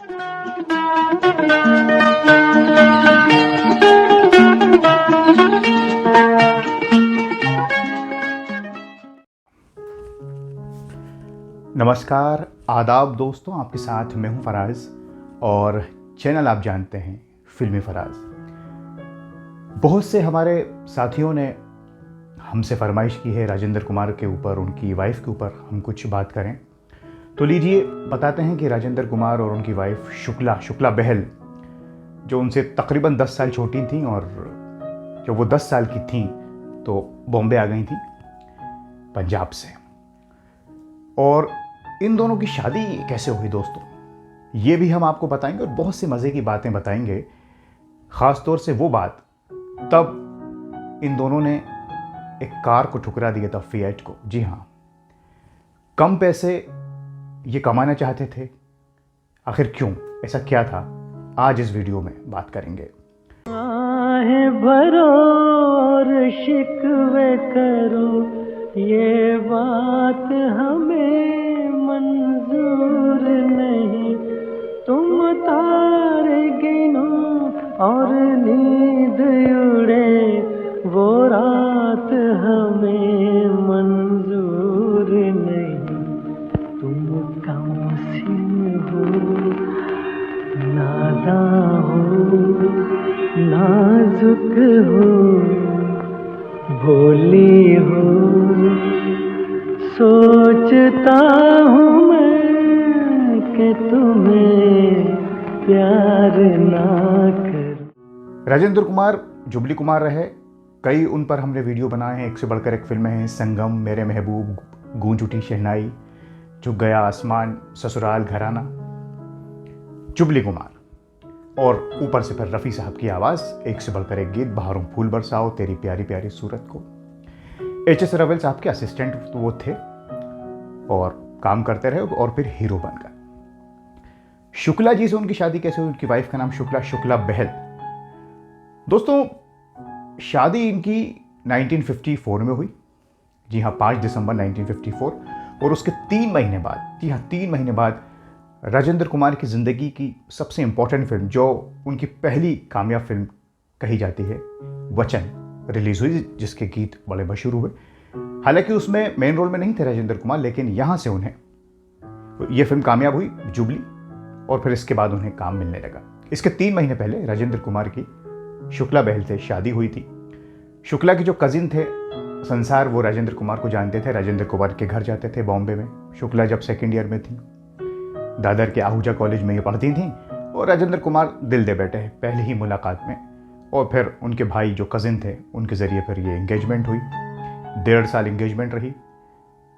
नमस्कार, आदाब दोस्तों, आपके साथ मैं हूं फराज और चैनल आप जानते हैं फिल्मी फराज। बहुत से हमारे साथियों ने हमसे फरमाइश की है राजेंद्र कुमार के ऊपर, उनकी वाइफ के ऊपर हम कुछ बात करें। तो लीजिए बताते हैं कि राजेंद्र कुमार और उनकी वाइफ शुक्ला बहल, जो उनसे तकरीबन 10 साल छोटी थीं और जब वो 10 साल की थीं तो बॉम्बे आ गई थी पंजाब से। और इन दोनों की शादी कैसे हुई दोस्तों, ये भी हम आपको बताएंगे और बहुत सी मज़े की बातें बताएंगे। ख़ास तौर से वो बात तब इन दोनों ने एक कार को ठुकरा दिया था, फिएट को। जी हाँ, कम पैसे ये कमाना चाहते थे। आखिर क्यों, ऐसा क्या था, आज इस वीडियो में बात करेंगे। भरो और शिकवे करो, ये बात हमें मंजूर नहीं। तुम तारे गिनो और नींद उड़े, वो रात हमें मंजूर नहीं। तुम कमसिन हो, नादान हो, नाजुक हो, भोली हो, सोचता हूँ मैं कि तुम्हें प्यार ना कर। राजेंद्र कुमार जुबली कुमार रहे, कई उन पर हमने वीडियो बनाए हैं। एक से बढ़कर एक फिल्में हैं, संगम, मेरे महबूब, गूंज उठी शहनाई, झुक गया आसमान, ससुराल घराना। जुबली कुमार और ऊपर से फिर रफ़ी साहब की आवाज़, एक से बढ़कर एक गीत, बाहरों फूल बरसाओ, तेरी प्यारी प्यारी सूरत को। एच.एस. रवेल साहब के असिस्टेंट वो थे और काम करते रहे और फिर हीरो बन गए। शुक्ला जी से उनकी शादी कैसे हुई, उनकी वाइफ का नाम शुक्ला बहल। दोस्तों, शादी इनकी 1954 में हुई। जी हाँ, 5 दिसंबर 1954। और उसके 3 महीने बाद, जी हाँ 3 महीने बाद, राजेंद्र कुमार की ज़िंदगी की सबसे इम्पोर्टेंट फिल्म, जो उनकी पहली कामयाब फिल्म कही जाती है, वचन, रिलीज़ हुई, जिसके गीत बड़े मशहूर हुए। हालांकि उसमें मेन रोल में नहीं थे राजेंद्र कुमार, लेकिन यहाँ से उन्हें ये फिल्म कामयाब हुई, जुबली, और फिर इसके बाद उन्हें काम मिलने लगा। इसके 3 महीने पहले राजेंद्र कुमार की शुक्ला बहल से शादी हुई थी। शुक्ला के जो कज़िन थे संसार, वो राजेंद्र कुमार को जानते थे, राजेंद्र कुमार के घर जाते थे बॉम्बे में। शुक्ला जब सेकेंड ईयर में थी, दादर के आहूजा कॉलेज में ये पढ़ती थी और राजेंद्र कुमार दिल दे बैठे पहले ही मुलाकात में। और फिर उनके भाई जो कज़िन थे, उनके ज़रिए फिर ये एंगेजमेंट हुई। 1.5 साल एंगेजमेंट रही।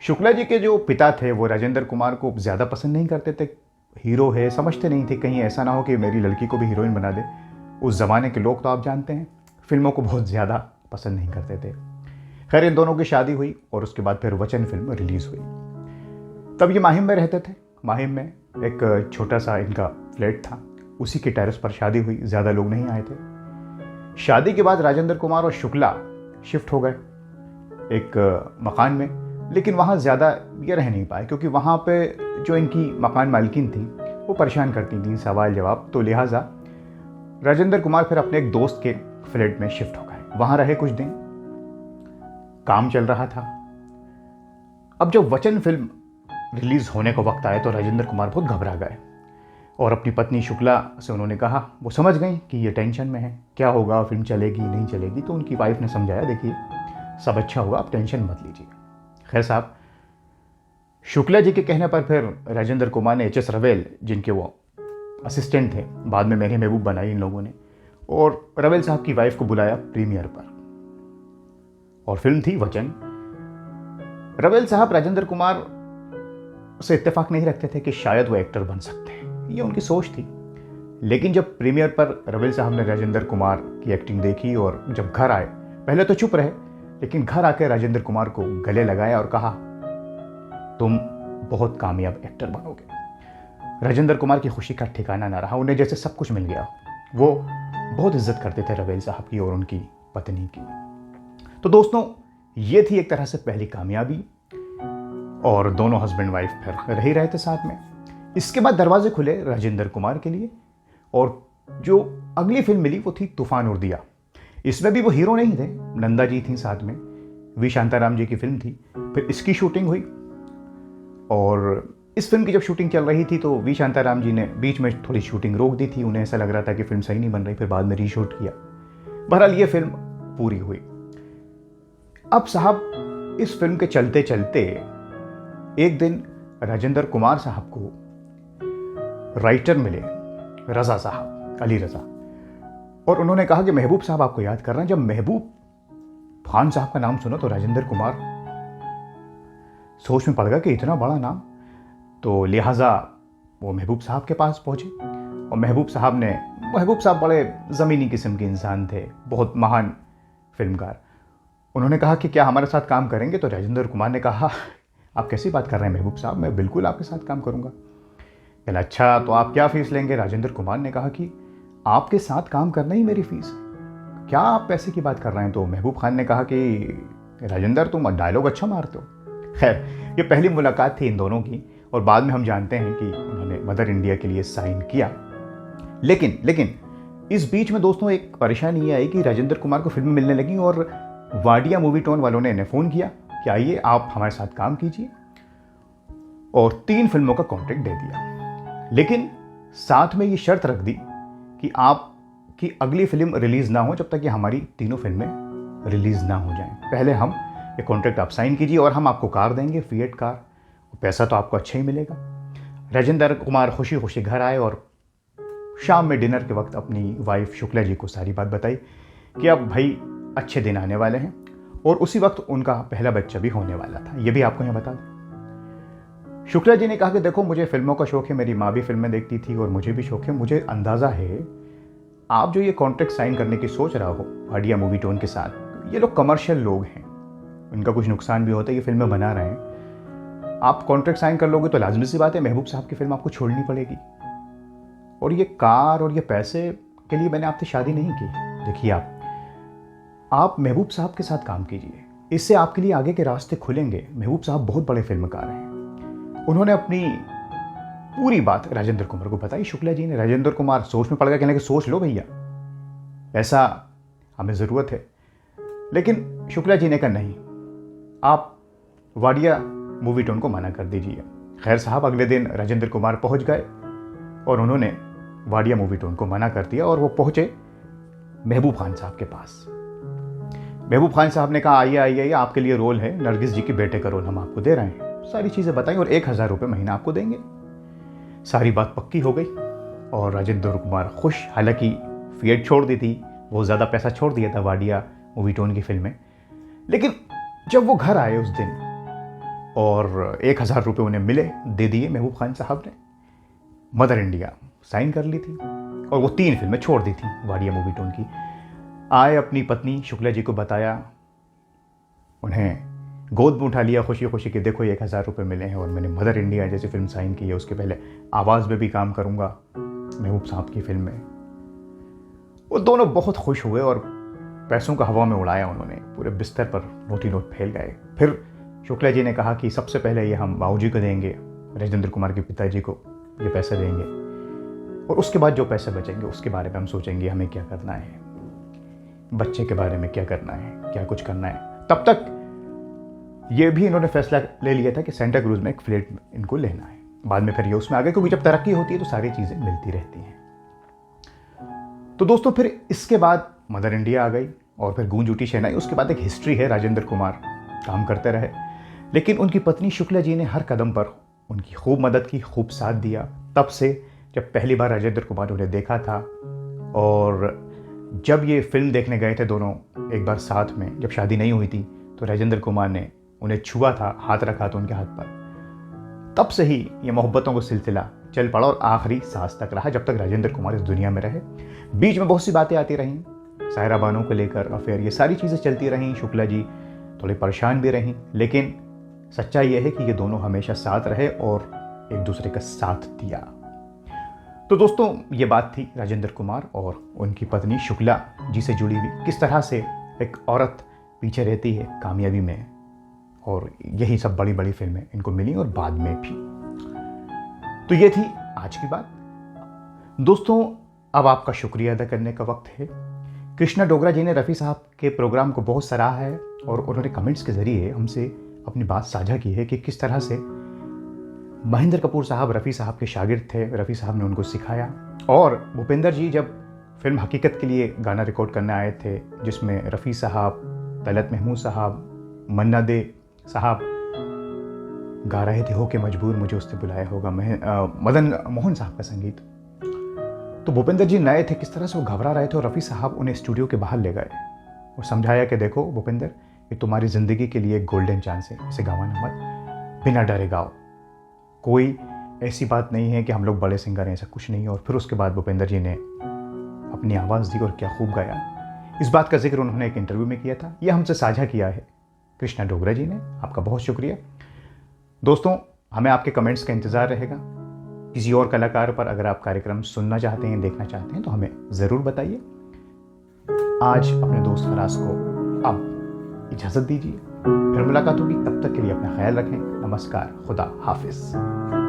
शुक्ला जी के जो पिता थे वो राजेंद्र कुमार को ज़्यादा पसंद नहीं करते थे। हीरो है, समझते नहीं थे कहीं ऐसा ना हो कि मेरी लड़की को भी हीरोइन बना दे। उस ज़माने के लोग तो आप जानते हैं, फिल्मों को बहुत ज़्यादा पसंद नहीं करते थे। खैर, इन दोनों की शादी हुई और उसके बाद फिर वचन फिल्म रिलीज़ हुई। तब ये माहिम में रहते थे। माहिम में एक छोटा सा इनका फ्लैट था, उसी के टेरेस पर शादी हुई, ज़्यादा लोग नहीं आए थे। शादी के बाद राजेंद्र कुमार और शुक्ला शिफ्ट हो गए एक मकान में, लेकिन वहाँ ज़्यादा ये रह नहीं पाए, क्योंकि वहाँ पे जो इनकी मकान मालकिन थी वो परेशान करती थी, सवाल जवाब। तो लिहाजा राजेंद्र कुमार फिर अपने एक दोस्त के फ्लैट में शिफ्ट हो गए। वहाँ रहे कुछ दिन, काम चल रहा था। अब जब वचन फिल्म रिलीज़ होने का वक्त आया तो राजेंद्र कुमार बहुत घबरा गए और अपनी पत्नी शुक्ला से उन्होंने कहा, वो समझ गई कि ये टेंशन में है, क्या होगा, फिल्म चलेगी नहीं चलेगी। तो उनकी वाइफ ने समझाया, देखिए सब अच्छा होगा, आप टेंशन मत लीजिए। खैर साहब, शुक्ला जी के कहने पर फिर राजेंद्र कुमार ने एच.एस. रवेल, जिनके वो असिस्टेंट थे, बाद में मेरे महबूब बनाई इन लोगों ने, और रवेल साहब की वाइफ को बुलाया प्रीमियर पर, और फिल्म थी वचन। रवेल साहब राजेंद्र कुमार से इत्तेफाक नहीं रखते थे कि शायद वो एक्टर बन सकते हैं, ये उनकी सोच थी। लेकिन जब प्रीमियर पर रवेल साहब ने राजेंद्र कुमार की एक्टिंग देखी और जब घर आए, पहले तो चुप रहे, लेकिन घर आकर राजेंद्र कुमार को गले लगाया और कहा, तुम बहुत कामयाब एक्टर बनोगे। राजेंद्र कुमार की खुशी का ठिकाना ना रहा, उन्हें जैसे सब कुछ मिल गया। वो बहुत इज्जत करते थे रवेल साहब की और उनकी पत्नी की। तो दोस्तों, ये थी एक तरह से पहली कामयाबी, और दोनों हस्बैंड वाइफ फिर रह ही रहे थे साथ में। इसके बाद दरवाजे खुले राजेंद्र कुमार के लिए, और जो अगली फिल्म मिली वो थी तूफान और दिया। इसमें भी वो हीरो नहीं थे, नंदा जी थी साथ में, वी शांताराम जी की फिल्म थी। फिर इसकी शूटिंग हुई, और इस फिल्म की जब शूटिंग चल रही थी तो वी शांताराम जी ने बीच में थोड़ी शूटिंग रोक दी थी। उन्हें ऐसा लग रहा था कि फिल्म सही नहीं बन रही, फिर बाद में रीशूट किया। बहरहाल ये फिल्म पूरी हुई। अब साहब इस फिल्म के चलते चलते एक दिन राजेंद्र कुमार साहब को राइटर मिले, रज़ा साहब, अली रज़ा, और उन्होंने कहा कि महबूब साहब आपको याद कर रहे हैं। जब महबूब खान साहब का नाम सुना तो राजेंद्र कुमार सोच में पड़ गया कि इतना बड़ा नाम, तो लिहाजा वो महबूब साहब के पास पहुंचे। और महबूब साहब बड़े ज़मीनी किस्म के इंसान थे, बहुत महान फिल्मकार। उन्होंने कहा कि क्या हमारे साथ काम करेंगे? तो राजेंद्र कुमार ने कहा, आप कैसी बात कर रहे हैं महबूब साहब, मैं बिल्कुल आपके साथ काम करूंगा। कहला अच्छा, तो आप क्या फ़ीस लेंगे? राजेंद्र कुमार ने कहा कि आपके साथ काम करना ही मेरी फ़ीस है, क्या आप पैसे की बात कर रहे हैं? तो महबूब खान ने कहा कि राजेंद्र तुम डायलॉग अच्छा मारते हो। खैर, ये पहली मुलाकात थी इन दोनों की, और बाद में हम जानते हैं कि उन्होंने मदर इंडिया के लिए साइन किया। लेकिन इस बीच में दोस्तों एक परेशानी ये आई कि राजेंद्र कुमार को फिल्में मिलने लगी, और वाडिया मूवी टोन वालों ने इन्हें फ़ोन किया कि आइए आप हमारे साथ काम कीजिए, और 3 फिल्मों का कॉन्ट्रैक्ट दे दिया। लेकिन साथ में ये शर्त रख दी कि आपकी अगली फिल्म रिलीज़ ना हो जब तक कि हमारी तीनों फिल्में रिलीज़ ना हो जाएं। पहले हम ये कॉन्ट्रैक्ट आप साइन कीजिए और हम आपको कार देंगे, फिएट कार, पैसा तो आपको अच्छा ही मिलेगा। राजेंद्र कुमार खुशी खुशी घर आए और शाम में डिनर के वक्त अपनी वाइफ शुक्ला जी को सारी बात बताई कि अब भाई अच्छे दिन आने वाले हैं, और उसी वक्त उनका पहला बच्चा भी होने वाला था। ये भी आपको यहाँ बता दें। शुक्ला जी ने कहा कि देखो, मुझे फिल्मों का शौक है, मेरी माँ भी फिल्में देखती थी और मुझे भी शौक है। मुझे अंदाज़ा है आप जो ये कॉन्ट्रैक्ट साइन करने की सोच रहा हो वाडिया मूवी टोन के साथ, ये लोग कमर्शियल लोग हैं, इनका कुछ नुकसान भी होता है, ये फिल्में बना रहे हैं। आप कॉन्ट्रैक्ट साइन कर लोगे तो लाजमी सी बात है महबूब साहब की फिल्म आपको छोड़नी पड़ेगी, और ये कार और ये पैसे के लिए मैंने आपसे शादी नहीं की। देखिए, आप महबूब साहब के साथ काम कीजिए, इससे आपके लिए आगे के रास्ते खुलेंगे। महबूब साहब बहुत बड़े फिल्मकार हैं। उन्होंने अपनी पूरी बात राजेंद्र कुमार को बताई शुक्ला जी ने। राजेंद्र कुमार सोच में पड़ गया, कहने कि सोच लो भैया, ऐसा हमें ज़रूरत है। लेकिन शुक्ला जी ने कहा नहीं, आप वाडिया मूवी टोन को मना कर दीजिए। खैर साहब, अगले दिन राजेंद्र कुमार पहुंच गए और उन्होंने वाडिया मूवी टोन को मना कर दिया, और वो पहुंचे महबूब खान साहब के पास। महबूब खान साहब ने कहा आइए, आपके लिए रोल है, नरगिस जी के बेटे का रोल हम आपको दे रहे हैं, सारी चीज़ें बताई, और 1000 रुपये महीना आपको देंगे। सारी बात पक्की हो गई और राजेंद्र कुमार खुश। हालांकि फिएट छोड़ दी थी, बहुत ज़्यादा पैसा छोड़ दिया था वाडिया मूवी टोन की फिल्म में। लेकिन जब वो घर आए उस दिन और 1000 रुपये उन्हें मिले, दे दिए महबूब खान साहब ने, मदर इंडिया साइन कर ली थी और वो 3 फिल्में छोड़ दी थी वाडिया मूवी टोन की। आए, अपनी पत्नी शुक्ला जी को बताया, उन्हें गोद में उठा लिया खुशी खुशी कि देखो 1000 रुपये मिले हैं और मैंने मदर इंडिया जैसी फिल्म साइन की है, उसके पहले आवाज़ में भी काम करूँगा महबूब साहब की फिल्म में। वो दोनों बहुत खुश हुए और पैसों का हवा में उड़ाया उन्होंने, पूरे बिस्तर पर नोटी नोट फैल गए। फिर शुक्ला जी ने कहा कि सबसे पहले ये हम बाबूजी को देंगे, राजेंद्र कुमार के पिताजी को ये पैसे देंगे, और उसके बाद जो पैसे बचेंगे उसके बारे में हम सोचेंगे हमें क्या करना है, बच्चे के बारे में क्या करना है, क्या कुछ करना है। तब तक ये भी इन्होंने फैसला ले लिया था कि सेंटा क्रूज में एक फ्लैट इनको लेना है। बाद में फिर ये उसमें आ गए, क्योंकि जब तरक्की होती है तो सारी चीज़ें मिलती रहती हैं। तो दोस्तों, फिर इसके बाद मदर इंडिया आ गई और फिर गूंज उठी शहनाई। उसके बाद एक हिस्ट्री है, राजेंद्र कुमार काम करते रहे, लेकिन उनकी पत्नी शुक्ला जी ने हर कदम पर उनकी खूब मदद की, खूब साथ दिया। तब से जब पहली बार राजेंद्र कुमार उन्हें देखा था और जब ये फिल्म देखने गए थे दोनों एक बार साथ में, जब शादी नहीं हुई थी, तो राजेंद्र कुमार ने उन्हें छुआ था, हाथ रखा था उनके हाथ पर। तब से ही ये मोहब्बतों का सिलसिला चल पड़ा और आखिरी सांस तक रहा, जब तक राजेंद्र कुमार इस दुनिया में रहे। बीच में बहुत सी बातें आती रहीं, सायरा बानो को लेकर अफेयर, ये सारी चीज़ें चलती रहीं। शुक्ला जी थोड़ी परेशान भी रहीं, लेकिन सच्चाई यह है कि ये दोनों हमेशा साथ रहे और एक दूसरे का साथ दिया। तो दोस्तों, ये बात थी राजेंद्र कुमार और उनकी पत्नी शुक्ला जी से जुड़ी हुई, किस तरह से एक औरत पीछे रहती है कामयाबी में, और यही सब बड़ी बड़ी फिल्में इनको मिली और बाद में भी। तो ये थी आज की बात। दोस्तों, अब आपका शुक्रिया अदा करने का वक्त है। कृष्णा डोगरा जी ने रफ़ी साहब के प्रोग्राम को बहुत सराहा है और उन्होंने कमेंट्स के ज़रिए हमसे अपनी बात साझा की है कि किस तरह से महेंद्र कपूर साहब रफ़ी साहब के शागिर्द थे, रफ़ी साहब ने उनको सिखाया। और भूपेंद्र जी जब फिल्म हकीकत के लिए गाना रिकॉर्ड करने आए थे, जिसमें रफ़ी साहब, तलत महमूद साहब, मन्ना दे साहब गा रहे थे हो के मजबूर मुझे उसने बुलाया होगा, मदन मोहन साहब का संगीत, तो भूपेंद्र जी नए थे, किस तरह से वो घबरा रहे थे और रफ़ी साहब उन्हें स्टूडियो के बाहर ले गए और समझाया कि देखो भूपेंद्र, ये तुम्हारी ज़िंदगी के लिए एक गोल्डन चांस है, इसे गंवाना मत, बिना डरे गाओ, कोई ऐसी बात नहीं है कि हम लोग बड़े सिंगर हैं, ऐसा कुछ नहीं है। और फिर उसके बाद भूपेंद्र जी ने अपनी आवाज़ दी और क्या खूब गाया। इस बात का जिक्र उन्होंने एक इंटरव्यू में किया था, यह हमसे साझा किया है कृष्णा डोगरा जी ने। आपका बहुत शुक्रिया। दोस्तों, हमें आपके कमेंट्स का इंतज़ार रहेगा। किसी और कलाकार पर अगर आप कार्यक्रम सुनना चाहते हैं, देखना चाहते हैं, तो हमें ज़रूर बताइए। आज अपने दोस्त फराज को अब इजाज़त दीजिए, फिर मुलाकात होगी। तब तक के लिए अपना ख्याल रखें। नमस्कार, खुदा हाफिज़।